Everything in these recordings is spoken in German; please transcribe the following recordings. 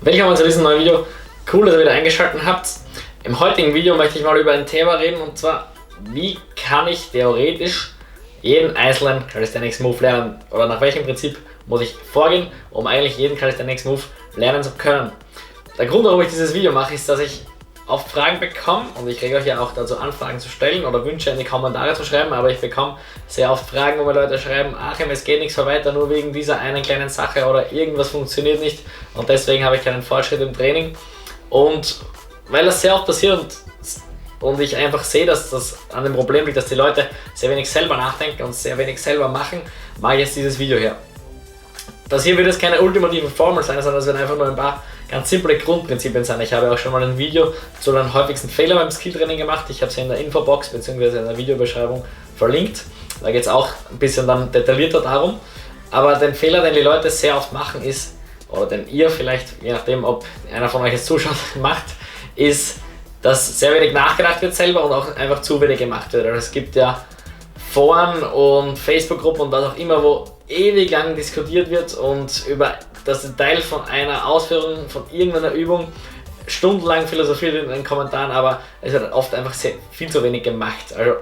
Willkommen zu diesem neuen Video. Cool, dass ihr wieder eingeschaltet habt. Im heutigen Video möchte ich mal über ein Thema reden, und zwar, wie kann ich theoretisch jeden einzelnen Calisthenics Move lernen, oder nach welchem Prinzip muss ich vorgehen, um eigentlich jeden Calisthenics Move lernen zu können. Der Grund, warum ich dieses Video mache, ist, dass ich oft Fragen bekomme, und ich rege euch ja auch dazu an, Fragen zu stellen oder Wünsche in die Kommentare zu schreiben, aber ich bekomme sehr oft Fragen, wo mir Leute schreiben, Achim, es geht nichts mehr weiter, nur wegen dieser einen kleinen Sache oder irgendwas funktioniert nicht und deswegen habe ich keinen Fortschritt im Training. Und weil das sehr oft passiert und ich einfach sehe, dass das an dem Problem liegt, dass die Leute sehr wenig selber nachdenken und sehr wenig selber machen, mache ich jetzt dieses Video her. Das hier wird jetzt keine ultimative Formel sein, sondern es werden einfach nur ein paar ganz simple Grundprinzipien sein. Ich habe auch schon mal ein Video zu den häufigsten Fehlern beim Skilltraining gemacht. Ich habe es hier in der Infobox bzw. in der Videobeschreibung verlinkt. Da geht es auch ein bisschen dann detaillierter darum. Aber den Fehler, den die Leute sehr oft machen ist, oder den ihr vielleicht, je nachdem ob einer von euch es zuschaut, macht, ist, dass sehr wenig nachgedacht wird selber und auch einfach zu wenig gemacht wird. Also es gibt ja Foren und Facebook-Gruppen und was auch immer, wo ewig lang diskutiert wird und über das Detail von einer Ausführung von irgendeiner Übung stundenlang philosophiert in den Kommentaren, aber es wird oft einfach viel zu wenig gemacht. Also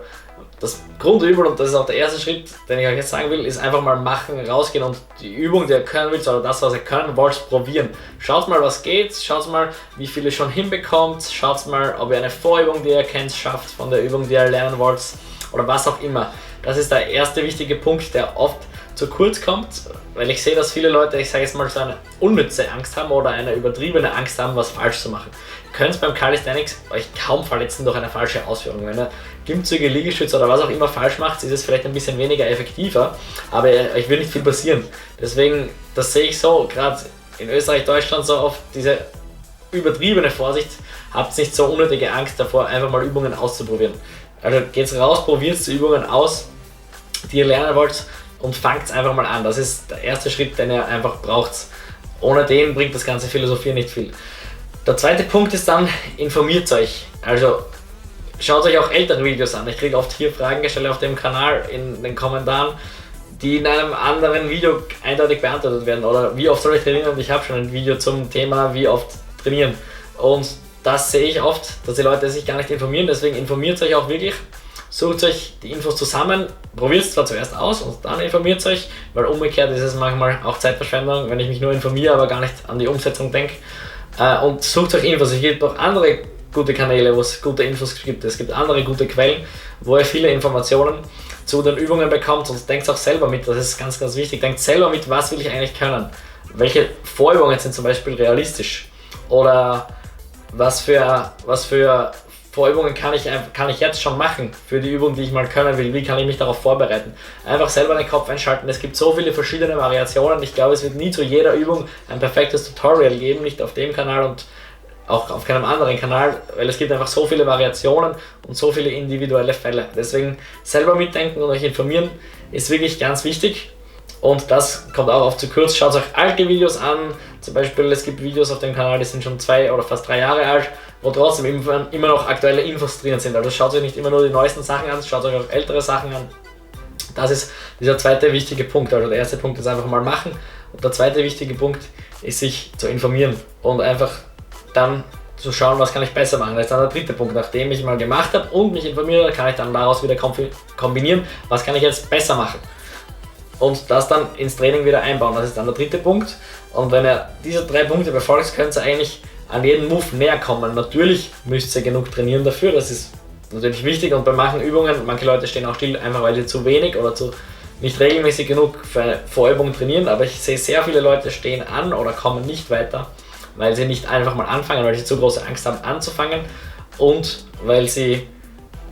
das Grundübel, und das ist auch der erste Schritt, den ich euch jetzt sagen will, ist einfach mal machen, rausgehen und die Übung, die ihr können wollt, oder das, was ihr können wollt, probieren. Schaut mal, was geht, schaut mal, wie viele schon hinbekommt, schaut mal, ob ihr eine Vorübung, die ihr kennt, schafft von der Übung, die ihr lernen wollt, oder was auch immer. Das ist der erste wichtige Punkt, der oft zu kurz kommt, weil ich sehe, dass viele Leute, ich sage jetzt mal, so eine unnütze Angst haben oder eine übertriebene Angst haben, was falsch zu machen. Ihr könnt beim Calisthenics euch kaum verletzen durch eine falsche Ausführung. Wenn ihr Klimmzüge, Liegestütze oder was auch immer falsch macht, ist es vielleicht ein bisschen weniger effektiver, aber euch wird nicht viel passieren. Deswegen, das sehe ich so, gerade in Österreich, Deutschland so oft diese übertriebene Vorsicht, habt nicht so unnötige Angst davor, einfach mal Übungen auszuprobieren. Also geht's raus, probiert die Übungen aus, die ihr lernen wollt, und fangt einfach mal an. Das ist der erste Schritt, den ihr einfach braucht. Ohne den bringt das ganze Philosophieren nicht viel. Der zweite Punkt ist dann, informiert euch. Also schaut euch auch ältere Videos an. Ich kriege oft hier Fragen gestellt auf dem Kanal in den Kommentaren, die in einem anderen Video eindeutig beantwortet werden. Oder wie oft soll ich trainieren? Und ich habe schon ein Video zum Thema, wie oft trainieren. Und das sehe ich oft, dass die Leute sich gar nicht informieren. Deswegen informiert euch auch wirklich. Sucht euch die Infos zusammen, probiert es zwar zuerst aus und dann informiert euch, weil umgekehrt ist es manchmal auch Zeitverschwendung, wenn ich mich nur informiere, aber gar nicht an die Umsetzung denke. Und sucht euch Infos. Es gibt auch andere gute Kanäle, wo es gute Infos gibt. Es gibt andere gute Quellen, wo ihr viele Informationen zu den Übungen bekommt, und denkt auch selber mit, das ist ganz, ganz wichtig. Denkt selber mit, was will ich eigentlich können? Welche Vorübungen sind zum Beispiel realistisch? Oder was für Vorübungen kann ich jetzt schon machen für die Übung, die ich mal können will? Wie kann ich mich darauf vorbereiten? Einfach selber den Kopf einschalten. Es gibt so viele verschiedene Variationen. Ich glaube, es wird nie zu jeder Übung ein perfektes Tutorial geben, nicht auf dem Kanal und auch auf keinem anderen Kanal, weil es gibt einfach so viele Variationen und so viele individuelle Fälle. Deswegen selber mitdenken und euch informieren ist wirklich ganz wichtig. Und das kommt auch oft zu kurz. Schaut euch alte Videos an. Zum Beispiel, es gibt Videos auf dem Kanal, die sind schon 2 oder fast 3 Jahre alt, wo trotzdem immer noch aktuelle Infos drin sind. Also schaut euch nicht immer nur die neuesten Sachen an, schaut euch auch ältere Sachen an. Das ist dieser zweite wichtige Punkt. Also der erste Punkt ist einfach mal machen, und der zweite wichtige Punkt ist, sich zu informieren und einfach dann zu schauen, was kann ich besser machen. Das ist dann der dritte Punkt. Nachdem ich mal gemacht habe und mich informiere, kann ich dann daraus wieder kombinieren, was kann ich jetzt besser machen. Und das dann ins Training wieder einbauen. Das ist dann der dritte Punkt. Und wenn ihr diese 3 Punkte befolgt, könnt ihr eigentlich an jeden Move näher kommen. Natürlich müsst ihr genug trainieren dafür, das ist natürlich wichtig. Und bei manchen Übungen, manche Leute stehen auch still, einfach weil sie zu wenig oder nicht regelmäßig genug für eine Vorübung trainieren. Aber ich sehe, sehr viele Leute stehen an oder kommen nicht weiter, weil sie nicht einfach mal anfangen, weil sie zu große Angst haben anzufangen, und weil sie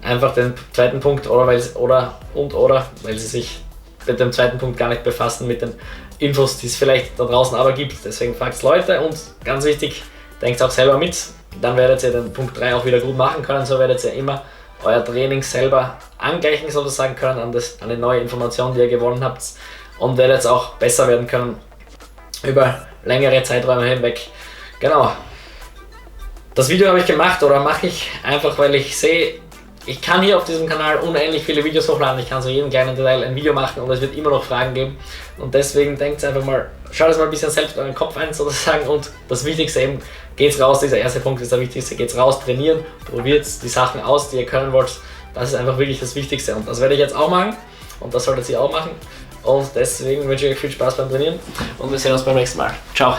einfach den zweiten Punkt weil sie sich mit dem zweiten Punkt gar nicht befassen, mit den Infos, die es vielleicht da draußen aber gibt. Deswegen fragt Leute, und ganz wichtig, denkt auch selber mit, dann werdet ihr den Punkt 3 auch wieder gut machen können. So werdet ihr immer euer Training selber angleichen sozusagen können an die neue Information, die ihr gewonnen habt, und werdet auch besser werden können über längere Zeiträume hinweg. Genau. Das Video habe ich gemacht oder mache ich einfach, weil ich sehe, ich kann hier auf diesem Kanal unendlich viele Videos hochladen, ich kann zu jedem kleinen Detail ein Video machen und es wird immer noch Fragen geben. Und deswegen denkt einfach mal, schaut es mal ein bisschen selbst in euren Kopf ein sozusagen. Und das Wichtigste eben, geht's raus, dieser erste Punkt ist der wichtigste, geht's raus, trainieren, probiert die Sachen aus, die ihr können wollt. Das ist einfach wirklich das Wichtigste und das werde ich jetzt auch machen und das solltet ihr auch machen. Und deswegen wünsche ich euch viel Spaß beim Trainieren und wir sehen uns beim nächsten Mal. Ciao!